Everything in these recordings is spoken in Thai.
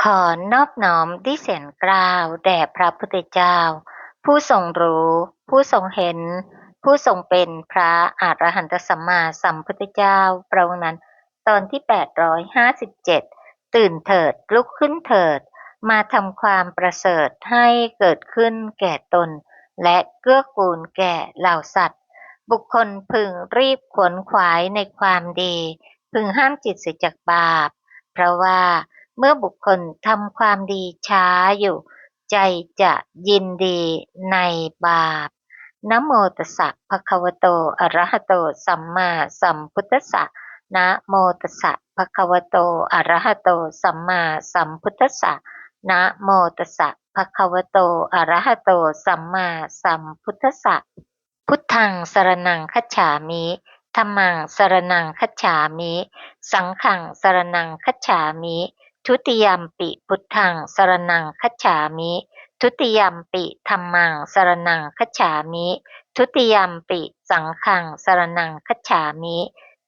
ขอนอบน้อมที่เสียงกล่าวแด่พระพุทธเจ้าผู้ทรงรู้ผู้ทรงเห็นผู้ทรงเป็นพระอรหันตสัมมาสัมพุทธเจ้าพระองค์นั้นตอนที่857ตื่นเถิดลุกขึ้นเถิดมาทำความประเสริฐให้เกิดขึ้นแก่ตนและเกื้อกูลแก่เหล่าสัตว์บุคคลพึงรีบขวนขวายในความดีพึงห้ามจิตเสียจากบาปเพราะว่าเมื่อบุคคลทำความดีช้าอยู่ใจจะยินดีในบาปนะโมตัสสะภะคะวะโตอะระหะโตสัมมาสัมพุทธัสสะนะโมตัสสะภะคะวะโตอะระหะโตสัมมาสัมพุทธัสสะนะโมตัสสะภะคะวะโตอะระหะโตสัมมาสัมพุทธัสสะพุทธังสรณังคัจฉามิธัมมังสรณังคัจฉามิสังฆังสรณังคัจฉามิทุติยัมปิพุทธังสรณังคัจฉามิทุติยัมปิธัมมังสรณังคัจฉามิทุติยัมปิสังฆังสรณังคัจฉามิ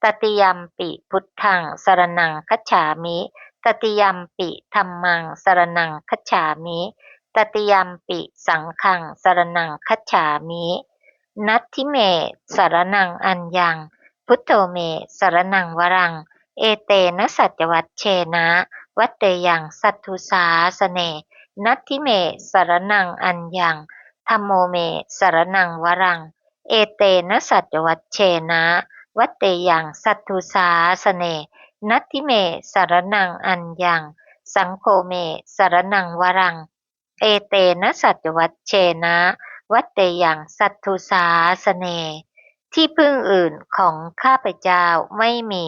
ตติยัมปิพุทธังสรณังคัจฉามิตติยัมปิธัมมังสรณังคัจฉามิตติยัมปิสังฆังสรณังคัจฉามินัตถิเมสรณังอัญญังพุทโธเมสรณังวรังเอเตนะสัจวัชเชนะวัตเตยังสัทธุสาสเนนัตถิเมสรณังอัญญังธัมโมเมสรณังวรังเอเตนะสัจวัชเชนะวัตเตยังสัทธุสาสเนนัตถิเมสรณังอัญญังสังโฆเมสรณังวรังเอเตนะสัจวัชเชนะวัตเตยังสัทธุสาสเนที่พึ่งอื่นของข้าพเจ้าไม่มี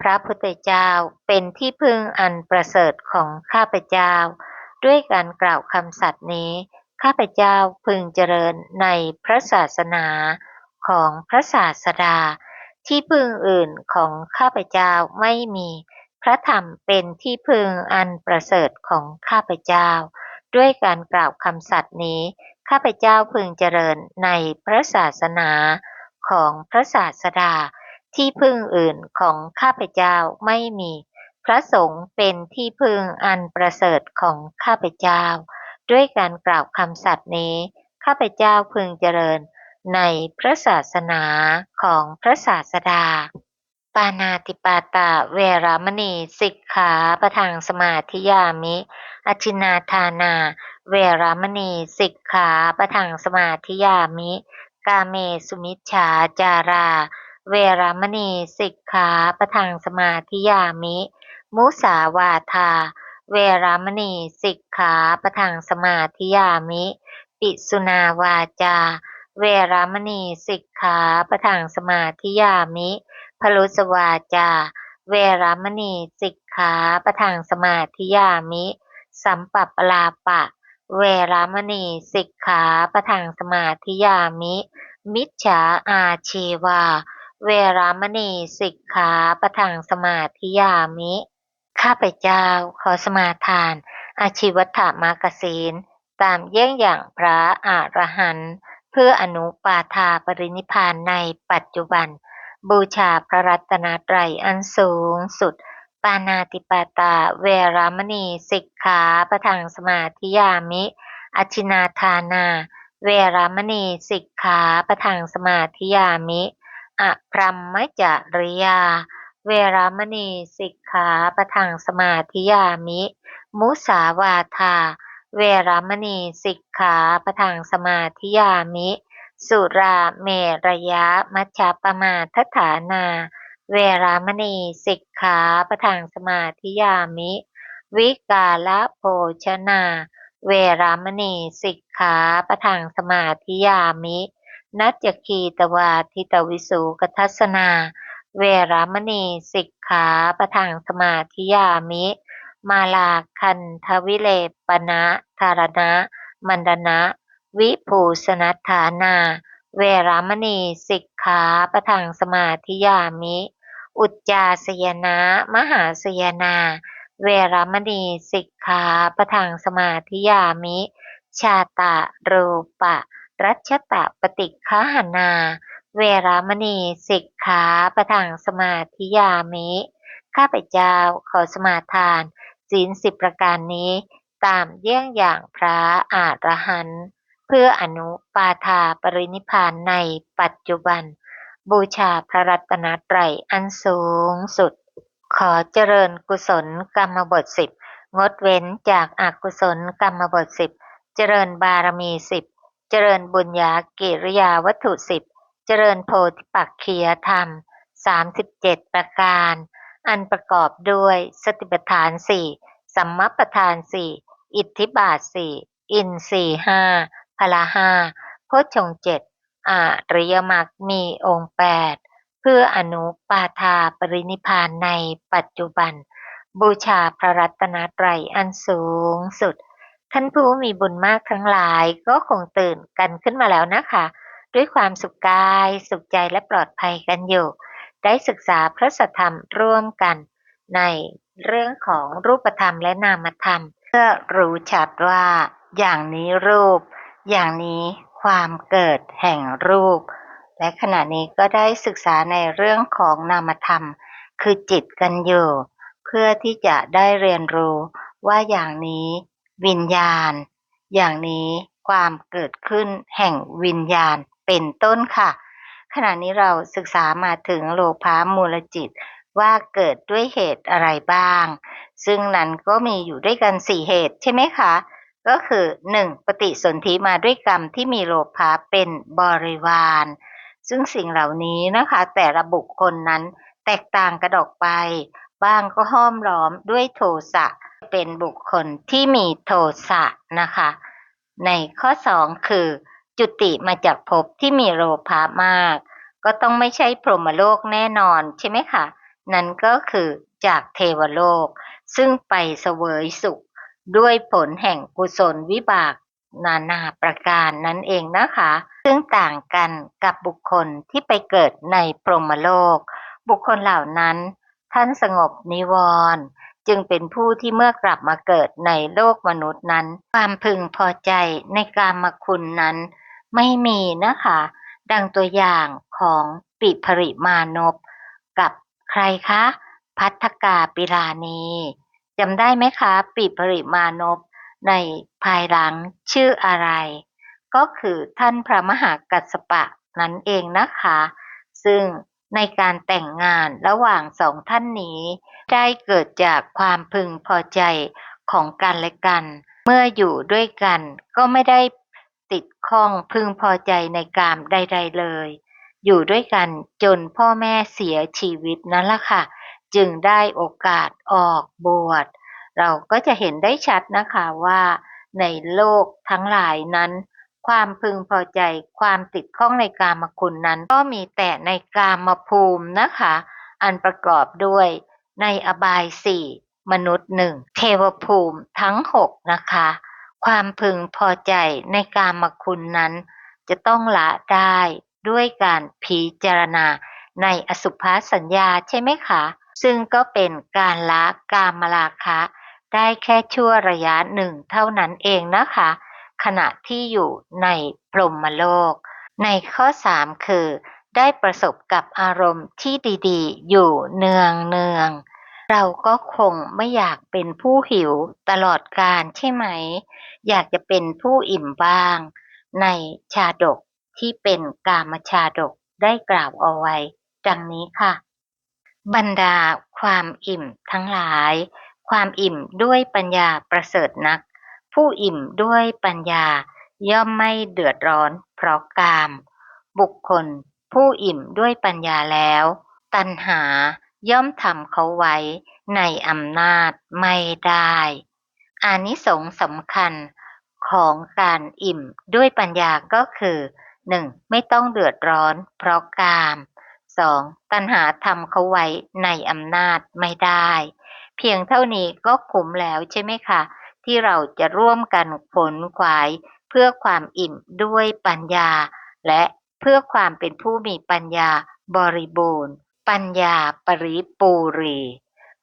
พระพุทธเจ้าเป็นที่พึ่งอันประเสริฐของข้าพเจ้าด้วยการกล่าวคำสัตย์นี้ข้าพเจ้าพึงเจริญในพระศาสนาของพระศาสดาที่พึ่งอื่นของข้าพเจ้าไม่มีพระธรรมเป็นที่พึ่งอันประเสริฐของข้าพเจ้าด้วยการกล่าวคำสัตย์นี้ข้าพเจ้าพึงเจริญในพระศาสนาของพระศาสดาที่พึ่งอื่นของข้าพเจ้าไม่มีพระสงฆ์เป็นที่พึ่งอันประเสริฐของข้าพเจ้าด้วยการกล่าวคำสัตย์นี้ข้าพเจ้าพึงเจริญในพระศาสนาของพระศาสดาปานาติปาตาเวรมณีสิกขาปะทังสมาธิยามิอทินนาทานาเวรมณีสิกขาปะทังสมาธิยามิกาเมสุมิชฌาจาราเวรมณีสิกขาปะทังสมาธิยามิมุสาวาทาเวรมณีสิกขาปะทังสมาธิยามิปิสุนาวาจาเวรมณีสิกขาปะทังสมาธิยามิพลุสวาจาเวรมณีสิกขาปะทังสมาธิยามิสัมปัปปลาปะเวรมณีสิกขาปะทังสมาธิยามิมิจฉาอาชีวาเวรมณีสิกขาปะทังสมาธิยามิข้าพเจ้าขอสมาทานอาชีวัฏฐมากศีลตามเยี่ยงอย่างพระอรหันต์เพื่ออนุปาทาปรินิพพานในปัจจุบันบูชาพระรัตนตรัยอันสูงสุดปานาติปาตาเวรมณีสิกขาปะทังสมาธิยามิอทินาทานาเวรมณีสิกขาปะทังสมาธิยามิอพรหมจริยาเวรมณีสิกขาปะทังสมาธิยามิมุสาวาทาเวรมณีสิกขาปะทังสมาธิยามิสุราเมรยะมัชฌัปปมาทฐานาเวรมณีสิกขาปะทังสมาธิยามิวิกาลโภชนาเวรมณีสิกขาปะทังสมาธิยามินัจจคีตวาทิตวิสุกทัสสนาเวรมณีสิกขาปะทังสมาธิยามิมาลาคันทวิเลปนะธารณะมันดนะวิภูสนัฏฐานาเวรมณีสิกขาปะทังสมาธิยามิอุจจาสยนะมหาสยนาเวรมณีสิกขาปะทังสมาธิยามิชาตะรูปะรัชตะปฏิฆาหนาเวรมณีสิกขาปะทังสมาธิยามิข้าพเจ้าขอสมาทาน ศีล10ประการนี้ตามเยี่ยงอย่างพระอรหันต์เพื่ออนุปาทาปรินิพพานในปัจจุบันบูชาพระรัตนตรัยอันสูงสุดขอเจริญกุศลกรรมบท10งดเว้นจากอกุศลกรรมบท10เจริญบารมี10เจริญบุญญากิริยาวัตถุ10เจริญโพธิปักขียธรรม37ประการอันประกอบด้วยสติปัฏฐาน4สัมมัปปทาน4อิทธิบาท4อินทรีย์5พละ5โพชฌงค์7อริยมรรคมีองค์8เพื่ออนุปาทาปรินิพพานในปัจจุบันบูชาพระรัตนตรัยอันสูงสุดท่านผู้มีบุญมากทั้งหลายก็คงตื่นกันขึ้นมาแล้วนะคะด้วยความสุขกายสุขใจและปลอดภัยกันอยู่ได้ศึกษาพระสัทธรรมร่วมกันในเรื่องของรูปธรรมและนามธรรมเพื่อรู้ชัดว่าอย่างนี้รูปอย่างนี้ความเกิดแห่งรูปและขณะนี้ก็ได้ศึกษาในเรื่องของนามธรรมคือจิตกันอยู่เพื่อที่จะได้เรียนรู้ว่าอย่างนี้วิญญาณอย่างนี้ความเกิดขึ้นแห่งวิญญาณเป็นต้นค่ะขณะนี้เราศึกษามาถึงโลภะมูลจิตว่าเกิดด้วยเหตุอะไรบ้างซึ่งนั้นก็มีอยู่ด้วยกัน4เหตุใช่ไหมคะก็คือ1ปฏิสนธิมาด้วยกรรมที่มีโลภะเป็นบริวารซึ่งสิ่งเหล่านี้นะคะแต่ละบุคคลนั้นแตกต่างกันออกไปบ้างก็ห้อมล้อมด้วยโทสะเป็นบุคคลที่มีโทสะนะคะในข้อ2คือจุติมาจากภพที่มีโลภะมากก็ต้องไม่ใช่พรหมโลกแน่นอนใช่ไหมคะนั่นก็คือจากเทวโลกซึ่งไปเสวยสุขด้วยผลแห่งกุศลวิบากนานาประการนั่นเองนะคะซึ่งต่างกันกับบุคคลที่ไปเกิดในพรหมโลกบุคคลเหล่านั้นท่านสงบนิวรณ์จึงเป็นผู้ที่เมื่อกลับมาเกิดในโลกมนุษย์นั้นความพึงพอใจในกามคุณนั้นไม่มีนะคะดังตัวอย่างของปิภริมานพกับใครคะภัททกาปิลานีจำได้ไหมคะปิภริมานพในภายหลังชื่ออะไรก็คือท่านพระมหากัสสปะนั่นเองนะคะซึ่งในการแต่งงานระหว่างสองท่านนี้ได้เกิดจากความพึงพอใจของกันและกันเมื่ออยู่ด้วยกันก็ไม่ได้ติดข้องพึงพอใจในกามใดๆเลยอยู่ด้วยกันจนพ่อแม่เสียชีวิตนั่นล่ะค่ะจึงได้โอกาสออกบวชเราก็จะเห็นได้ชัดนะคะว่าในโลกทั้งหลายนั้นความพึงพอใจความติดข้องในกามคุณนั้นก็มีแต่ในกามภูมินะคะอันประกอบด้วยในอบาย4มนุษย์1เทวภูมิทั้ง6นะคะความพึงพอใจในกามคุณนั้นจะต้องละได้ด้วยการพิจารณาในอสุภสัญญาใช่ไหมคะซึ่งก็เป็นการละกามราคะได้แค่ชั่วระยะหนึ่งเท่านั้นเองนะคะขณะที่อยู่ในพรหมโลกในข้อ3คือได้ประสบกับอารมณ์ที่ดีๆอยู่เนืองๆเราก็คงไม่อยากเป็นผู้หิวตลอดกาลใช่ไหมอยากจะเป็นผู้อิ่มบ้างในชาดกที่เป็นกามชาดกได้กล่าวเอาไว้ดังนี้ค่ะบรรดาความอิ่มทั้งหลายความอิ่มด้วยปัญญาประเสริฐนักผู้อิ่มด้วยปัญญาย่อมไม่เดือดร้อนเพราะกามบุคคลผู้อิ่มด้วยปัญญาแล้วตัณหาย่อมทำเขาไว้ในอำนาจไม่ได้อานิสงส์สำคัญของการอิ่มด้วยปัญญาก็คือ 1. ไม่ต้องเดือดร้อนเพราะกาม 2. ตัณหาทำเขาไว้ในอำนาจไม่ได้เพียงเท่านี้ก็คุ้มแล้วใช่ไหมคะที่เราจะร่วมกันขนขวายเพื่อความอิ่มด้วยปัญญาและเพื่อความเป็นผู้มีปัญญาบริบูรณ์ปัญญาปริปูรี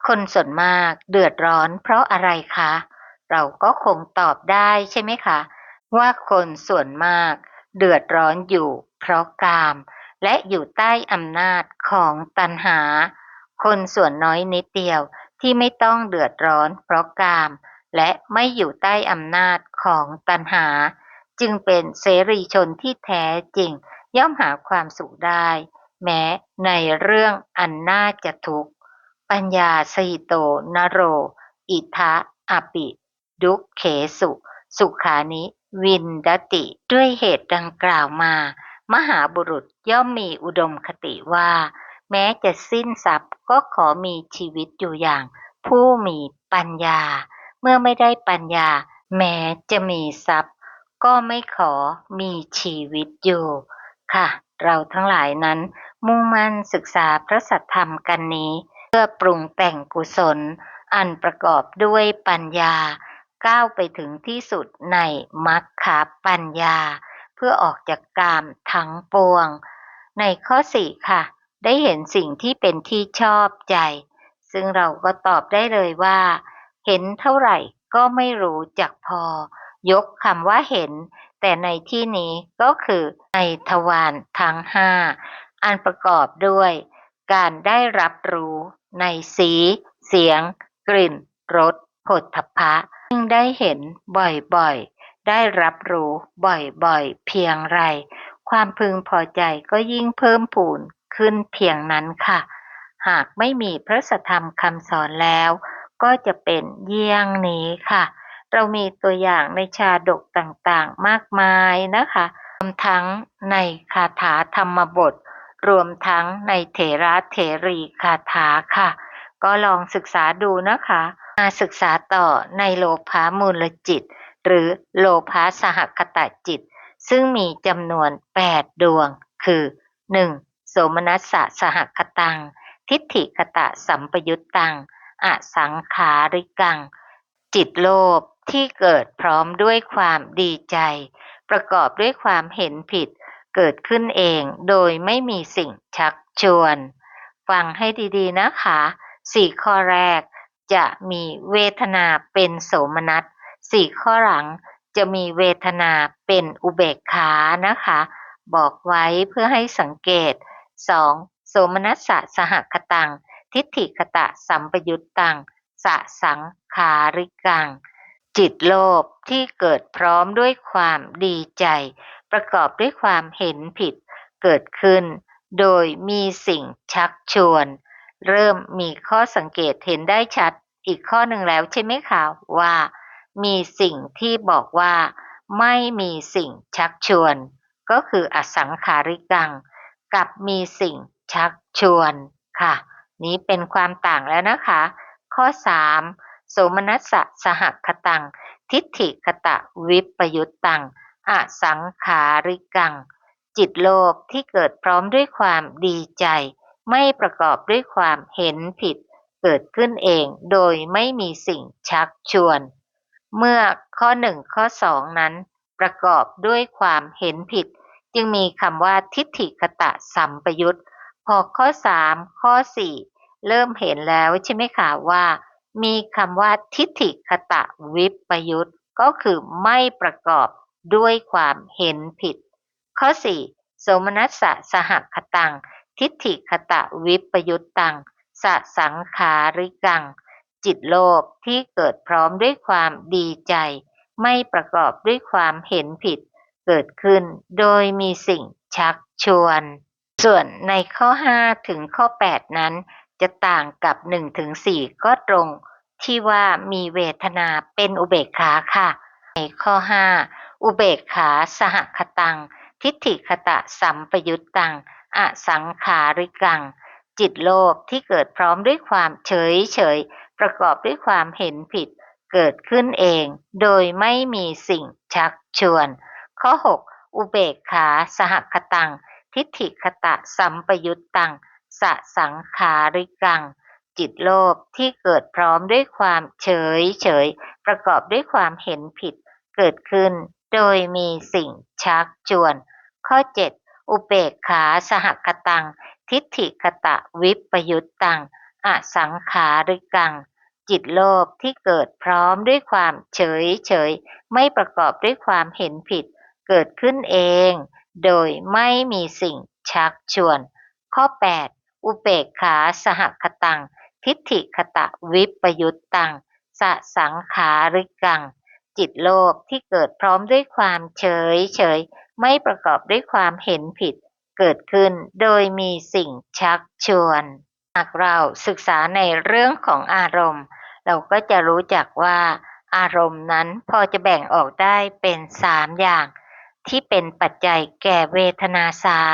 คนส่วนมากเดือดร้อนเพราะอะไรคะเราก็คงตอบได้ใช่ไหมคะว่าคนส่วนมากเดือดร้อนอยู่เพราะกามและอยู่ใต้อำนาจของตัณหาคนส่วนน้อยนิดเดียว ที่ไม่ต้องเดือดร้อนเพราะกามและไม่อยู่ใต้อำนาจของตัณหาจึงเป็นเสรีชนที่แท้จริงย่อมหาความสุขได้แม้ในเรื่องอันน่าจะทุกข์ปัญญาสหิโตนโรอิทะอปิดุขเขสุสุขานิวินดติด้วยเหตุดังกล่าวมามหาบุรุษย่อมมีอุดมคติว่าแม้จะสิ้นทรัพย์ก็ขอมีชีวิตอยู่อย่างผู้มีปัญญาเมื่อไม่ได้ปัญญาแม้จะมีทรัพย์ก็ไม่ขอมีชีวิตอยู่ค่ะเราทั้งหลายนั้นมุ่งมั่นศึกษาพระสัทธรรมกันนี้เพื่อปรุงแต่งกุศลอันประกอบด้วยปัญญาก้าวไปถึงที่สุดในมรรคปัญญาเพื่อออกจากกามทั้งปวงในข้อ4ค่ะได้เห็นสิ่งที่เป็นที่ชอบใจซึ่งเราก็ตอบได้เลยว่าเห็นเท่าไหร่ก็ไม่รู้จักพอยกคำว่าเห็นแต่ในที่นี้ก็คือในทวารทั้ง5อันประกอบด้วยการได้รับรู้ในสีเสียงกลิ่นรสโผฏฐัพพะซึ่งได้เห็นบ่อยๆได้รับรู้บ่อยๆเพียงไรความพึงพอใจก็ยิ่งเพิ่มพูนขึ้นเพียงนั้นค่ะหากไม่มีพระสัทธรรมคำสอนแล้วก็จะเป็นเยี่ยงนี้ค่ะเรามีตัวอย่างในชาดกต่างๆมากมายนะคะรวมทั้งในคาถาธรรมบทรวมทั้งในเถระเถรีคาถาค่ะก็ลองศึกษาดูนะคะมาศึกษาต่อในโลภะมูลจิตหรือโลภะสหคตจิตซึ่งมีจำนวน8ดวงคือ 1. โสมนัสสะสหคตังทิฏฐิคตะสัมปยุตตังอสังขาริกังจิตโลภที่เกิดพร้อมด้วยความดีใจประกอบด้วยความเห็นผิดเกิดขึ้นเองโดยไม่มีสิ่งชักชวนฟังให้ดีๆนะคะ4ข้อแรกจะมีเวทนาเป็นโสมนัส4ข้อหลังจะมีเวทนาเป็นอุเบกขานะคะบอกไว้เพื่อให้สังเกต 2. โสมนัสสะสหคตังทิฏฐิคตะสัมปยุตตังสสังขาริกังจิตโลภที่เกิดพร้อมด้วยความดีใจประกอบด้วยความเห็นผิดเกิดขึ้นโดยมีสิ่งชักชวนเริ่มมีข้อสังเกตเห็นได้ชัดอีกข้อหนึ่งแล้วใช่ไหมคะว่ามีสิ่งที่บอกว่าไม่มีสิ่งชักชวนก็คืออสังขาริกังกับมีสิ่งชักชวนค่ะนี้เป็นความต่างแล้วนะคะข้อ3โสมนัสสะสหคตังทิฏฐิคตะวิปยุตตังอสังขาริกังจิตโลภที่เกิดพร้อมด้วยความดีใจไม่ประกอบด้วยความเห็นผิดเกิดขึ้นเองโดยไม่มีสิ่งชักชวนเมื่อข้อ1ข้อ2นั้นประกอบด้วยความเห็นผิดจึงมีคำว่าทิฏฐิคตะสัมปยุตพอข้อ3ข้อ4เริ่มเห็นแล้วใช่ไหมคะว่ามีคำว่าทิฏฐิคตะวิปยุตก็คือไม่ประกอบด้วยความเห็นผิดข้อ4โสมนัสสะสหคตังทิฏฐิคตะวิปยุตตังสสังขาริกังจิตโลภที่เกิดพร้อมด้วยความดีใจไม่ประกอบด้วยความเห็นผิดเกิดขึ้นโดยมีสิ่งชักชวนส่วนในข้อ5ถึงข้อ8นั้นจะต่างกับ1ถึง4ก็ตรงที่ว่ามีเวทนาเป็นอุเบกขาค่ะในข้อ5อุเบกขาสหคตังทิฏฐิคตะสัมปยุตตังอสังขาริกังจิตโลภที่เกิดพร้อมด้วยความเฉยประกอบด้วยความเห็นผิดเกิดขึ้นเองโดยไม่มีสิ่งชักชวนข้อ6อุเบกขาสหคตังทิฏฐิคตะสัมปยุตตังสสังขาริกังจิตโลภที่เกิดพร้อมด้วยความเฉยประกอบด้วยความเห็นผิดเกิดขึ้นโดยมีสิ่งชักชวนข้อ7อุเบกขาสหคตังทิฏฐิคตะวิปยุตตังอสังขาริกังจิตโลภที่เกิดพร้อมด้วยความเฉยไม่ประกอบด้วยความเห็นผิดเกิดขึ้นเองโดยไม่มีสิ่งชักชวนข้อ8อุเบกขาสหคตัง ทิฏฐิคตะวิปยุตตังสสังขาริกังจิตโลภที่เกิดพร้อมด้วยความเฉยเฉยไม่ประกอบด้วยความเห็นผิดเกิดขึ้นโดยมีสิ่งชักชวนหากเราศึกษาในเรื่องของอารมณ์เราก็จะรู้จักว่าอารมณ์นั้นพอจะแบ่งออกได้เป็น3อย่างที่เป็นปัจจัยแก่เวทนา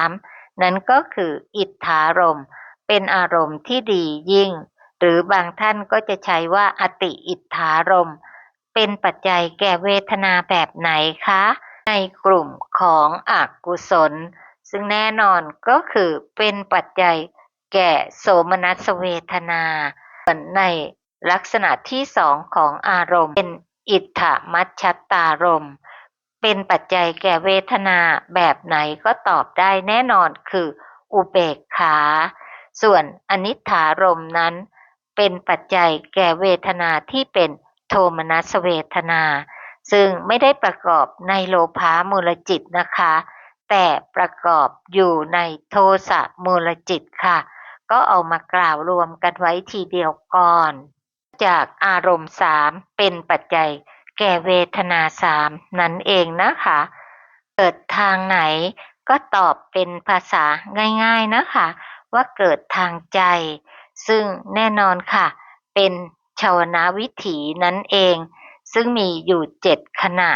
3นั้นก็คืออิทธารมณ์เป็นอารมณ์ที่ดียิ่งหรือบางท่านก็จะใช้ว่าอติอิทธารมณ์เป็นปัจจัยแก่เวทนาแบบไหนคะในกลุ่มของอกุศลซึ่งแน่นอนก็คือเป็นปัจจัยแก่โสมนัสเวทนาส่วนในลักษณะที่2ของอารมณ์เป็นอิทธมัชฌัตตารมณ์เป็นปัจจัยแก่เวทนาแบบไหนก็ตอบได้แน่นอนคืออุเบกขาส่วนอนิถารมณ์นั้นเป็นปัจจัยแก่เวทนาที่เป็นโทมนัสเวทนาซึ่งไม่ได้ประกอบในโลภะมูลจิตนะคะแต่ประกอบอยู่ในโทสะมูลจิตค่ะก็เอามากล่าวรวมกันไว้ทีเดียวก่อนจากอารมณ์3เป็นปัจจัยแก่เวทนา3นั่นเองนะคะเกิดทางไหนก็ตอบเป็นภาษาง่ายๆนะคะว่าเกิดทางใจซึ่งแน่นอนค่ะเป็นชาวนาวิถีนั่นเองซึ่งมีอยู่7ขณะ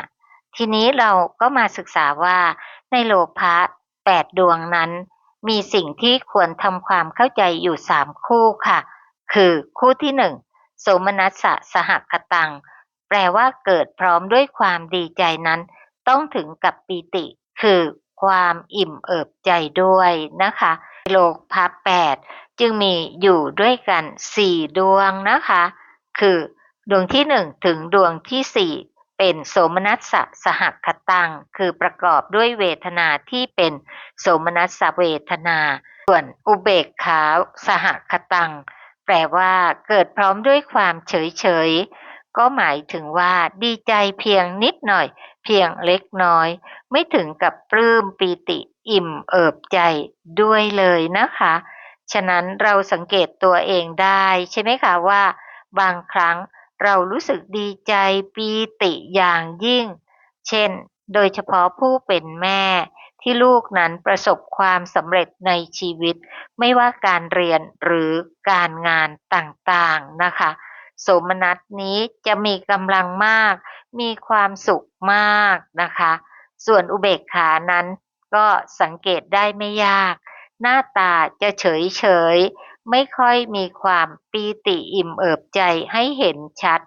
ทีนี้เราก็มาศึกษาว่าในโลภะ8ดวงนั้นมีสิ่งที่ควรทำความเข้าใจอยู่3คู่ค่ะคือคู่ที่1โสมนัสสะสหคตังแปลว่าเกิดพร้อมด้วยความดีใจนั้นต้องถึงกับปีติคือความอิ่มเอิบใจด้วยนะคะโลภะ8จึงมีอยู่ด้วยกัน4ดวงนะคะคือดวงที่1ถึงดวงที่4เป็นโสมนัสสะสหคตังคือประกอบด้วยเวทนาที่เป็นโสมนัสสเวทนาส่วนอุเบกขาสหคตังแปลว่าเกิดพร้อมด้วยความเฉยเฉยก็หมายถึงว่าดีใจเพียงนิดหน่อยเพียงเล็กน้อยไม่ถึงกับปลื้มปีติอิ่มเอิบใจด้วยเลยนะคะฉะนั้นเราสังเกตตัวเองได้ใช่ไหมคะว่าบางครั้งเรารู้สึกดีใจปีติอย่างยิ่งเช่นโดยเฉพาะผู้เป็นแม่ที่ลูกนั้นประสบความสำเร็จในชีวิตไม่ว่าการเรียนหรือการงานต่างๆนะคะโสมนัสนี้จะมีกำลังมากมีความสุขมากนะคะส่วนอุเบกขานั้นก็สังเกตได้ไม่ยากหน้าตาจะเฉยๆไม่ค่อยมีความปีติอิ่มเอิบใจให้เห็นชัด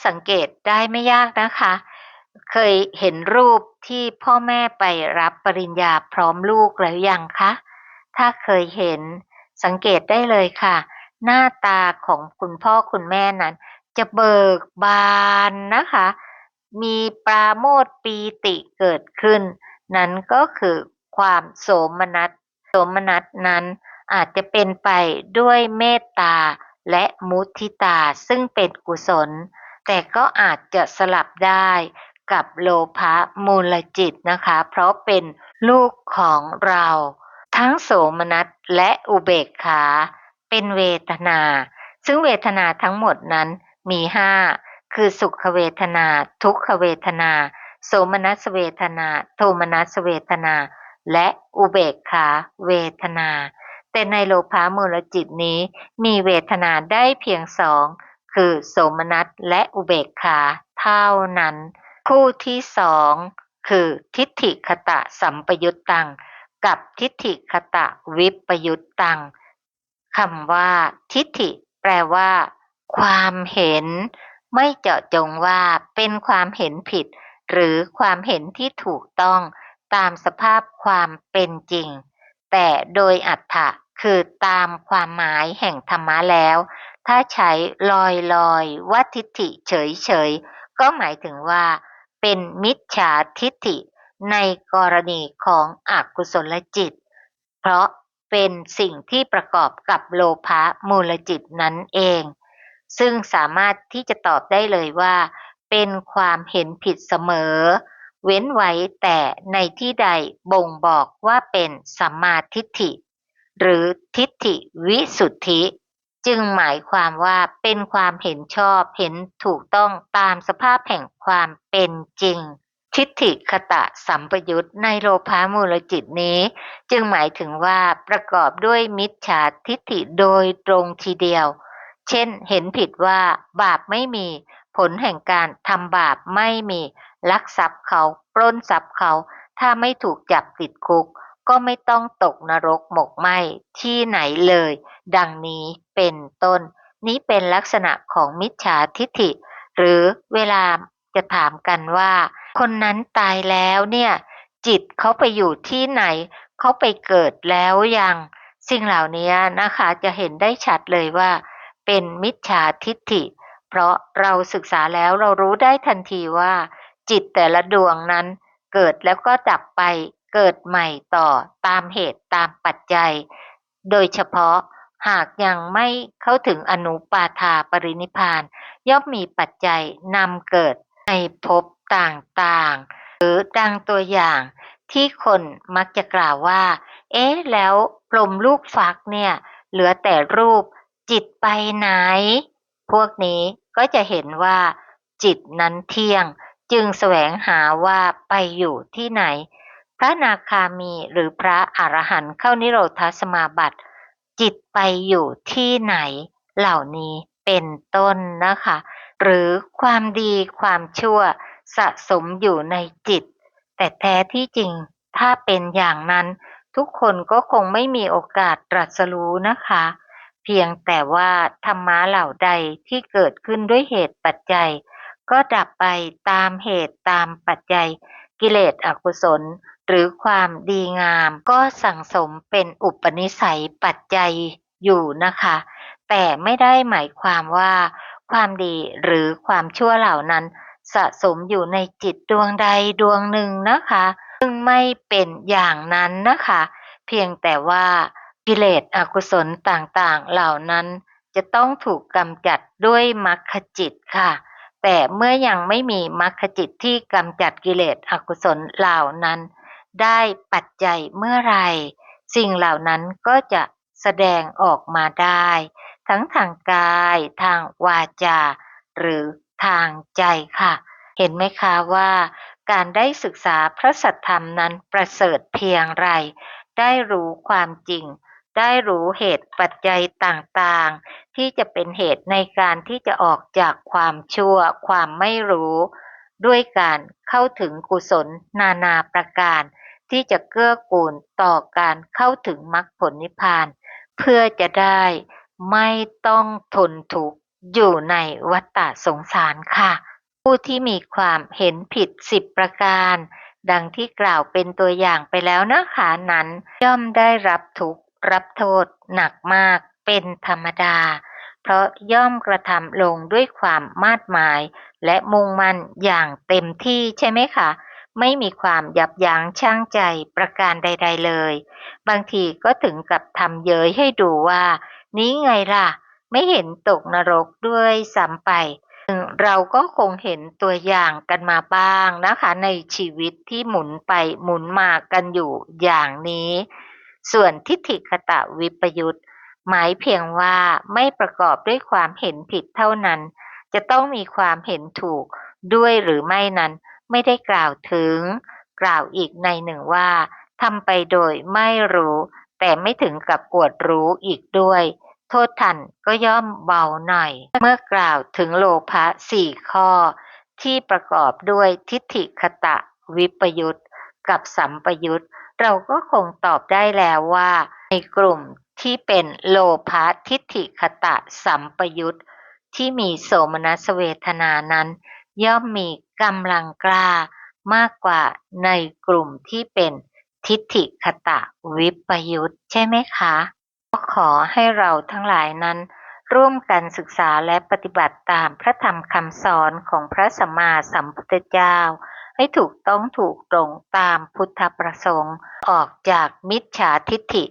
สังเกตได้ไม่ยากนะคะเคยเห็นรูปที่พ่อแม่ไปรับปริญญาพร้อมลูกแล้วยังคะถ้าเคยเห็นสังเกตได้เลยค่ะหน้าตาของคุณพ่อคุณแม่นั้นจะเบิกบานนะคะมีปราโมทย์ปีติเกิดขึ้นนั้นก็คือความโสมนัสโสมนัสนั้นอาจจะเป็นไปด้วยเมตตาและมุทิตาซึ่งเป็นกุศลแต่ก็อาจจะสลับได้กับโลภะมูลจิตนะคะเพราะเป็นลูกของเราทั้งโสมนัสและอุเบกขาเป็นเวทนาซึ่งเวทนาทั้งหมดนั้นมี5คือสุขเวทนาทุกขเวทนาโสมนัสเวทนาโทมนัสเวทนาและอุเบกขาเวทนาแต่ในโลภะมูลจิตนี้มีเวทนาได้เพียง2คือโสมนัสและอุเบกขาเท่านั้นคู่ที่2คือทิฏฐิคตะสัมปยุตตังกับทิฏฐิคตะวิปยุตตังคำว่าทิฏฐิแปลว่าความเห็นไม่เจาะจงว่าเป็นความเห็นผิดหรือความเห็นที่ถูกต้องตามสภาพความเป็นจริงแต่โดยอรรถะคือตามความหมายแห่งธรรมะแล้วถ้าใช้ลอยว่าทิฏฐิเฉยๆก็หมายถึงว่าเป็นมิจฉาทิฏฐิในกรณีของอกุศลจิตเพราะเป็นสิ่งที่ประกอบกับโลภะมูลจิตนั่นเองซึ่งสามารถที่จะตอบได้เลยว่าเป็นความเห็นผิดเสมอเว้นไว้แต่ในที่ใดบ่งบอกว่าเป็นสัมมาทิฏฐิหรือทิฏฐิวิสุทธิ จึงหมายความว่าเป็นความเห็นชอบเห็นถูกต้องตามสภาพแห่งความเป็นจริงทิฏฐิคตสัมปยุตในโลภะมูลจิตนี้จึงหมายถึงว่าประกอบด้วยมิจฉาทิฏฐิโดยตรงทีเดียวเช่นเห็นผิดว่าบาปไม่มีผลแห่งการทำบาปไม่มีลักทรัพย์เขาปล้นทรัพย์เขาถ้าไม่ถูกจับติดคุกก็ไม่ต้องตกนรกหมกไหม้ที่ไหนเลยดังนี้เป็นต้นนี้เป็นลักษณะของมิจฉาทิฏฐิหรือเวลาจะถามกันว่าคนนั้นตายแล้วเนี่ยจิตเขาไปอยู่ที่ไหนเขาไปเกิดแล้วยังสิ่งเหล่านี้นะคะจะเห็นได้ชัดเลยว่าเป็นมิจฉาทิฏฐิเพราะเราศึกษาแล้วเรารู้ได้ทันทีว่าจิตแต่ละดวงนั้นเกิดแล้วก็ดับไปเกิดใหม่ต่อตามเหตุตามปัจจัยโดยเฉพาะหากยังไม่เข้าถึงอนุปาทาปรินิพพานย่อมมีปัจจัยนำเกิดในภพต่างๆหรือดังตัวอย่างที่คนมักจะกล่าวว่าเอ๊ะแล้วพรหมลูกฟักเนี่ยเหลือแต่รูปจิตไปไหนพวกนี้ก็จะเห็นว่าจิตนั้นเที่ยงจึงแสวงหาว่าไปอยู่ที่ไหนพระอนาคามีหรือพระอรหันต์เข้านิโรธสมาบัติจิตไปอยู่ที่ไหนเหล่านี้เป็นต้นนะคะหรือความดีความชั่วสะสมอยู่ในจิตแต่แท้ที่จริงถ้าเป็นอย่างนั้นทุกคนก็คงไม่มีโอกาสตรัสรู้นะคะเพียงแต่ว่าธรรมะเหล่าใดที่เกิดขึ้นด้วยเหตุปัจจัยก็ดับไปตามเหตุตามปัจจัยกิเลสอกุศลหรือความดีงามก็สั่งสมเป็นอุปนิสัยปัจจัยอยู่นะคะแต่ไม่ได้หมายความว่าความดีหรือความชั่วเหล่านั้นสะสมอยู่ในจิตดวงใดดวงหนึ่งนะคะซึ่งไม่เป็นอย่างนั้นนะคะเพียงแต่ว่ากิเลสอกุศลต่างๆเหล่านั้นจะต้องถูกกำจัดด้วยมรรคจิตค่ะแต่เมื่อยังไม่มีมรรคจิตที่กำจัดกิเลสอกุศลเหล่านั้นได้ปัจจัยเมื่อไรสิ่งเหล่านั้นก็จะแสดงออกมาได้ทั้งทางกายทางวาจาหรือทางใจค่ะเห็นไหมคะว่าการได้ศึกษาพระสัทธรรมนั้นประเสริฐเพียงไรได้รู้ความจริงได้รู้เหตุปัจจัยต่างๆที่จะเป็นเหตุในการที่จะออกจากความชั่วความไม่รู้ด้วยการเข้าถึงกุศลนานาประการที่จะเกื้อกูลต่อการเข้าถึงมรรคผลนิพพานเพื่อจะได้ไม่ต้องทนทุกข์อยู่ในวัฏฏะสงสารค่ะผู้ที่มีความเห็นผิด10ประการดังที่กล่าวเป็นตัวอย่างไปแล้วนะคะนั้นย่อมได้รับทุกข์รับโทษหนักมากเป็นธรรมดาเพราะย่อมกระทำลงด้วยความมาดหมายและมุ่งมั่นอย่างเต็มที่ใช่ไหมคะไม่มีความยับยั้งชั่งใจประการใดๆเลยบางทีก็ถึงกับทำเย้ยให้ดูว่านี้ไงล่ะไม่เห็นตกนรกด้วยซ้ำไปเราก็คงเห็นตัวอย่างกันมาบ้างนะคะในชีวิตที่หมุนไปหมุนมากันอยู่อย่างนี้ส่วนทิฏฐิคตวิปยุตหมายเพียงว่าไม่ประกอบด้วยความเห็นผิดเท่านั้นจะต้องมีความเห็นถูกด้วยหรือไม่นั้นไม่ได้กล่าวถึงกล่าวอีกในหนึ่งว่าทำไปโดยไม่รู้แต่ไม่ถึงกับอวดรู้อีกด้วยโทษทันก็ย่อมเบาหน่อยเมื่อกล่าวถึงโลภะ4ข้อที่ประกอบด้วยทิฏฐิคตวิปยุตกับสัมปยุตเราก็คงตอบได้แล้วว่าในกลุ่มที่เป็นโลภะทิฏฐิคตสัมปยุตที่มีโสมนัสเวทนานั้นย่อมมีกำลังกล้ามากกว่าในกลุ่มที่เป็นทิฏฐิคตวิปยุตใช่ไหมคะก็ขอให้เราทั้งหลายนั้นร่วมกันศึกษาและปฏิบัติตามพระธรรมคำสอนของพระสัมมาสัมพุทธเจ้าให้ถูกต้องถูกตรงตามพุทธประสงค์ออกจากมิจฉาทิฏฐิ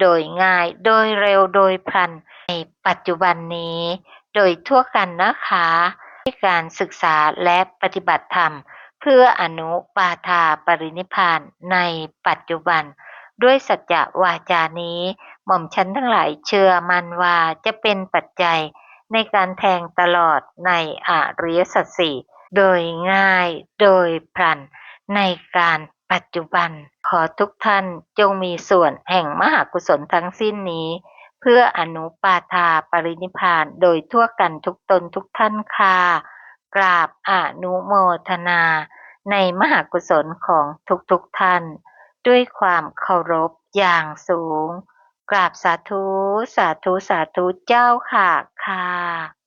โดยง่ายโดยเร็วโดยพลันในปัจจุบันนี้โดยทั่วกันนะคะที่การศึกษาและปฏิบัติธรรมเพื่ออนุปาทาปรินิพพานในปัจจุบัน ด้วยสัจจะวาจานี้ หม่อมฉันทั้งหลายเชื่อมั่นว่าจะเป็นปัจจัยในการแทงตลอดในอริยสัจสี่โดยง่ายโดยพลันในการปัจจุบัน ขอทุกท่านจงมีส่วนแห่งมหากุศลทั้งสิ้นนี้ เพื่ออนุปาทาปรินิพพานโดยทั่วกันทุกตนทุกท่านค่ะกราบอนุโมทนาในมหากุศลของทุกท่าน ด้วยความเคารพอย่างสูง กราบสาธุ สาธุ สาธุเจ้าค่ะค่ะ